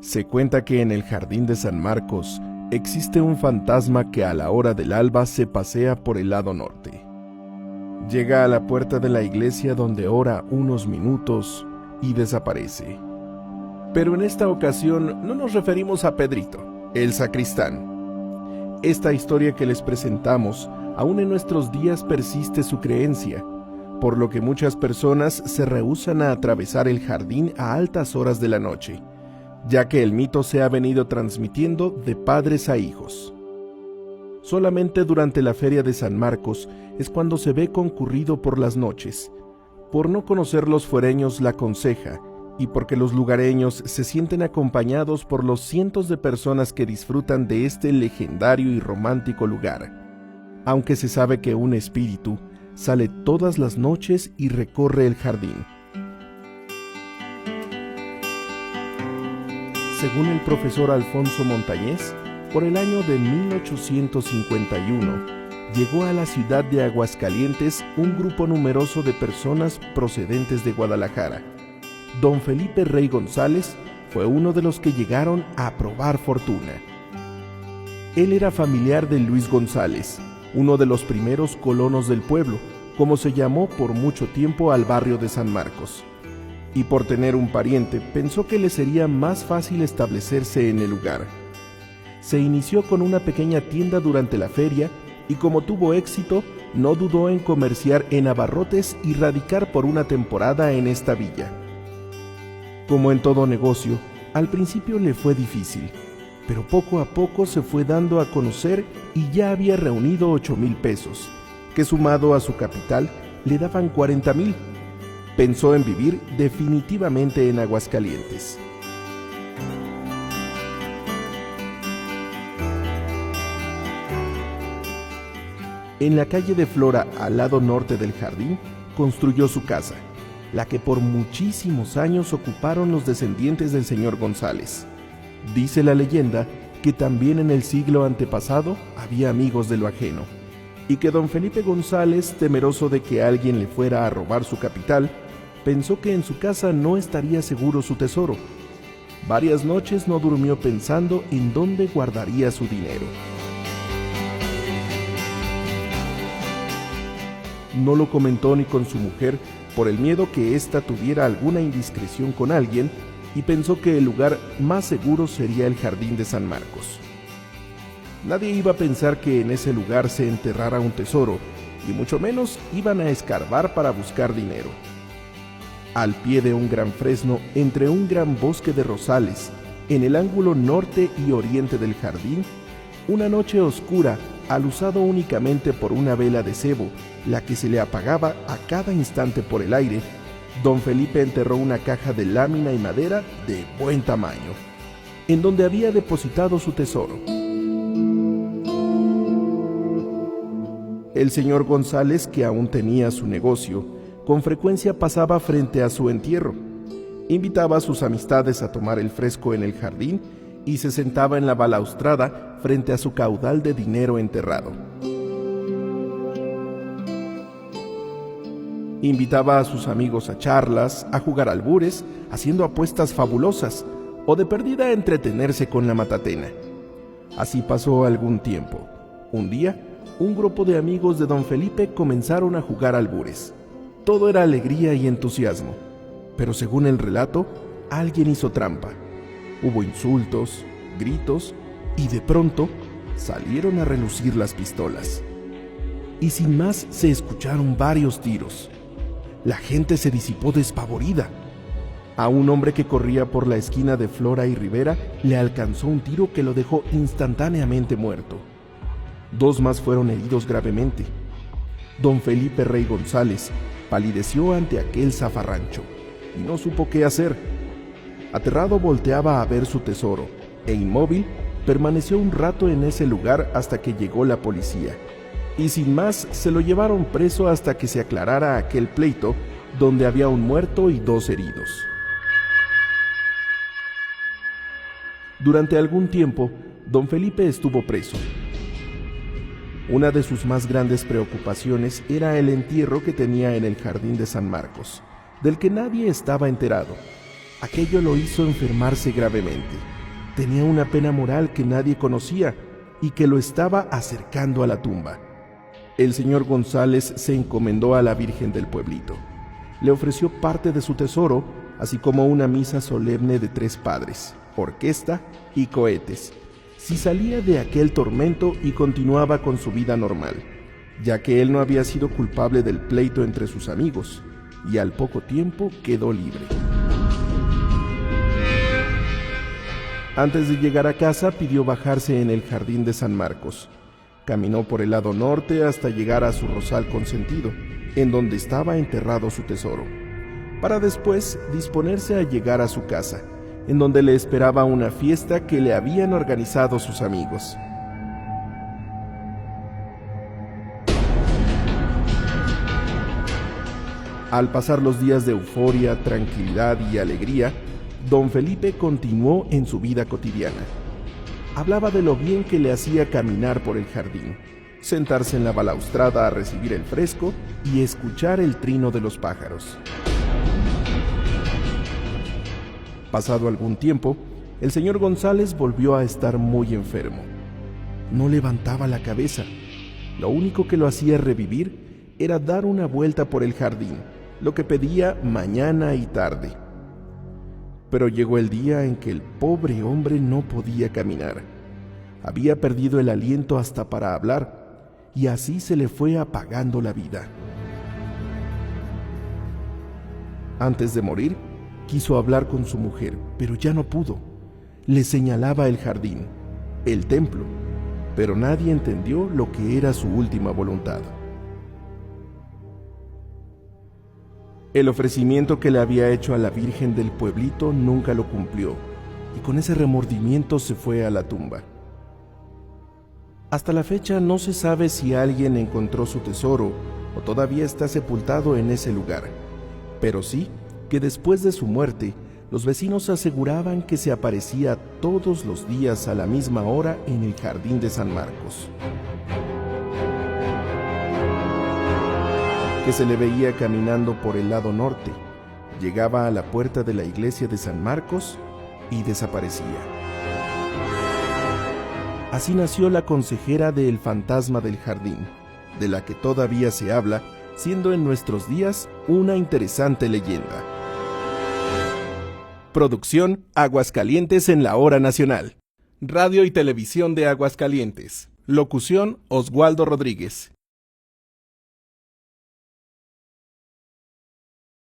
Se cuenta que en el jardín de San Marcos existe un fantasma que a la hora del alba se pasea por el lado norte. Llega a la puerta de la iglesia donde ora unos minutos y desaparece. Pero en esta ocasión no nos referimos a Pedrito, el sacristán. Esta historia que les presentamos aún en nuestros días persiste su creencia, por lo que muchas personas se rehúsan a atravesar el jardín a altas horas de la noche, ya que el mito se ha venido transmitiendo de padres a hijos. Solamente durante la feria de San Marcos es cuando se ve concurrido por las noches. Por no conocer los fuereños la conseja, y porque los lugareños se sienten acompañados por los cientos de personas que disfrutan de este legendario y romántico lugar, aunque se sabe que un espíritu sale todas las noches y recorre el jardín. Según el profesor Alfonso Montañez, por el año de 1851, llegó a la ciudad de Aguascalientes un grupo numeroso de personas procedentes de Guadalajara. Don Felipe Rey González fue uno de los que llegaron a probar fortuna. Él era familiar de Luis González, uno de los primeros colonos del pueblo, como se llamó por mucho tiempo al barrio de San Marcos. Y por tener un pariente, pensó que le sería más fácil establecerse en el lugar. Se inició con una pequeña tienda durante la feria y como tuvo éxito, no dudó en comerciar en abarrotes y radicar por una temporada en esta villa. Como en todo negocio, al principio le fue difícil, pero poco a poco se fue dando a conocer y ya había reunido 8,000 pesos, que sumado a su capital le daban 40,000. Pensó en vivir definitivamente en Aguascalientes. En la calle de Flora, al lado norte del jardín, construyó su casa, la que por muchísimos años ocuparon los descendientes del señor González. Dice la leyenda que también en el siglo antepasado había amigos de lo ajeno, y que don Felipe González, temeroso de que alguien le fuera a robar su capital, pensó que en su casa no estaría seguro su tesoro. Varias noches no durmió pensando en dónde guardaría su dinero. No lo comentó ni con su mujer por el miedo que ésta tuviera alguna indiscreción con alguien, y pensó que el lugar más seguro sería el jardín de San Marcos. Nadie iba a pensar que en ese lugar se enterrara un tesoro, y mucho menos iban a escarbar para buscar dinero. Al pie de un gran fresno, entre un gran bosque de rosales, en el ángulo norte y oriente del jardín, una noche oscura, alusado únicamente por una vela de cebo, la que se le apagaba a cada instante por el aire, don Felipe enterró una caja de lámina y madera de buen tamaño, en donde había depositado su tesoro. El señor González, que aún tenía su negocio, con frecuencia pasaba frente a su entierro, invitaba a sus amistades a tomar el fresco en el jardín y se sentaba en la balaustrada frente a su caudal de dinero enterrado. Invitaba a sus amigos a charlas, a jugar albures, haciendo apuestas fabulosas, o de perdida a entretenerse con la matatena. Así pasó algún tiempo. Un día, un grupo de amigos de don Felipe comenzaron a jugar albures. Todo era alegría y entusiasmo, pero según el relato, alguien hizo trampa. Hubo insultos, gritos, y de pronto salieron a relucir las pistolas. Y sin más se escucharon varios tiros. La gente se disipó despavorida. A un hombre que corría por la esquina de Flora y Rivera le alcanzó un tiro que lo dejó instantáneamente muerto. 2 más fueron heridos gravemente. Don Felipe Rey González palideció ante aquel zafarrancho y no supo qué hacer. Aterrado volteaba a ver su tesoro e inmóvil permaneció un rato en ese lugar hasta que llegó la policía. Y sin más se lo llevaron preso hasta que se aclarara aquel pleito donde había un muerto y 2 heridos. Durante algún tiempo, don Felipe estuvo preso. Una de sus más grandes preocupaciones era el entierro que tenía en el jardín de San Marcos, del que nadie estaba enterado. Aquello lo hizo enfermarse gravemente. tenía una pena moral que nadie conocía y que lo estaba acercando a la tumba. El señor González se encomendó a la Virgen del pueblito. Le ofreció parte de su tesoro, así como una misa solemne de 3 padres, orquesta y cohetes, si salía de aquel tormento y continuaba con su vida normal, ya que él no había sido culpable del pleito entre sus amigos, y al poco tiempo quedó libre. Antes de llegar a casa, pidió bajarse en el jardín de San Marcos. Caminó por el lado norte hasta llegar a su rosal consentido, en donde estaba enterrado su tesoro, para después disponerse a llegar a su casa, en donde le esperaba una fiesta que le habían organizado sus amigos. Al pasar los días de euforia, tranquilidad y alegría, don Felipe continuó en su vida cotidiana. Hablaba de lo bien que le hacía caminar por el jardín, sentarse en la balaustrada a recibir el fresco y escuchar el trino de los pájaros. Pasado algún tiempo, el señor González volvió a estar muy enfermo. No levantaba la cabeza. Lo único que lo hacía revivir era dar una vuelta por el jardín, lo que pedía mañana y tarde. Pero llegó el día en que el pobre hombre no podía caminar. Había perdido el aliento hasta para hablar, y así se le fue apagando la vida. Antes de morir, quiso hablar con su mujer, pero ya no pudo. Le señalaba el jardín, el templo, pero nadie entendió lo que era su última voluntad. El ofrecimiento que le había hecho a la Virgen del pueblito nunca lo cumplió, y con ese remordimiento se fue a la tumba. Hasta la fecha no se sabe si alguien encontró su tesoro o todavía está sepultado en ese lugar, pero sí que después de su muerte, los vecinos aseguraban que se aparecía todos los días a la misma hora en el jardín de San Marcos, que se le veía caminando por el lado norte, llegaba a la puerta de la iglesia de San Marcos y desaparecía. Así nació la consejera del fantasma del jardín, de la que todavía se habla, siendo en nuestros días una interesante leyenda. Producción Aguascalientes en la Hora Nacional. Radio y Televisión de Aguascalientes. Locución Oswaldo Rodríguez.